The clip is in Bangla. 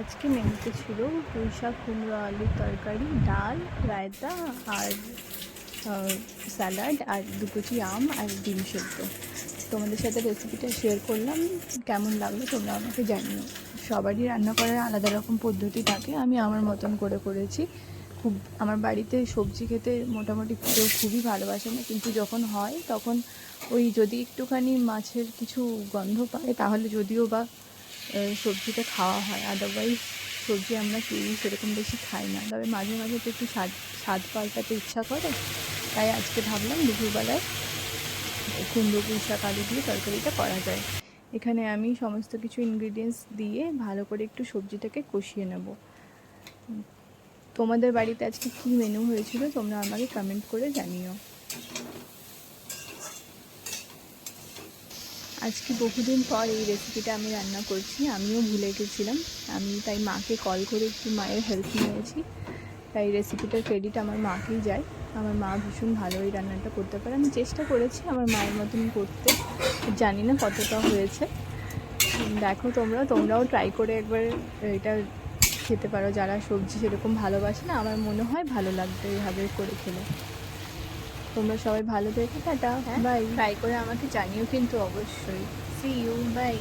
আজকে মেনুতে ছিল পুঁই শাক কুমড়ো আলুর তরকারি, ডাল, রায়তা আর স্যালাড আর 2 কুচি আম আর ডিম সেদ্ধ। তোমাদের সাথে রেসিপিটা শেয়ার করলাম, কেমন লাগলো তোমরা আমাকে জানিও। সবারই রান্না করার আলাদা রকম পদ্ধতি থাকে, আমি আমার মতন করে করেছি। খুব আমার বাড়িতে সবজি খেতে মোটামুটি কেউ খুবই ভালোবাসে না, কিন্তু যখন হয় তখন ওই যদি একটুখানি মাছের কিছু গন্ধ পায় তাহলে যদিও বা সবজিটা খাওয়া হয়, আদারওয়াইজ সবজি আমরা কেউই সেরকম বেশি খাই না। তবে মাঝে মাঝে তো একটু স্বাদ পাল্টাতে ইচ্ছা করে, তাই আজকে ভাবলাম দুপুরবেলায় কুমড়ো পুঁই শাক আলু দিয়ে তরকারিটা করা যায়। এখানে আমি সমস্ত কিছু ইনগ্রিডিয়েন্টস দিয়ে ভালো করে একটু সবজিটাকে কষিয়ে নেব। তোমাদের বাড়িতে আজকে কী মেনু হয়েছিল তোমরা আমাকে কমেন্ট করে জানিও। আজকে বহুদিন পর এই রেসিপিটা আমি রান্না করছি, আমিও ভুলে গেছিলাম। আমি তাই মাকে কল করে একটু মায়ের হেল্প নিয়েছি, তাই রেসিপিটার ক্রেডিট আমার মাকেই যায়। আমার মা ভীষণ ভালো এই রান্নাটা করতে পারে, আমি চেষ্টা করেছি আমার মায়ের মতন করতে, জানি না কতটা হয়েছে। দেখো তোমরাও ট্রাই করে একবার এটা খেতে পারো, যারা সবজি সেরকম ভালোবাসে না। আমার মনে হয় ভালো লাগবে এইভাবে করে খেলে। তোমরা সবাই ভালো থেকো, টাটা, বাই। ট্রাই করে আমাকে জানিও কিন্তু অবশ্যই। See you, by.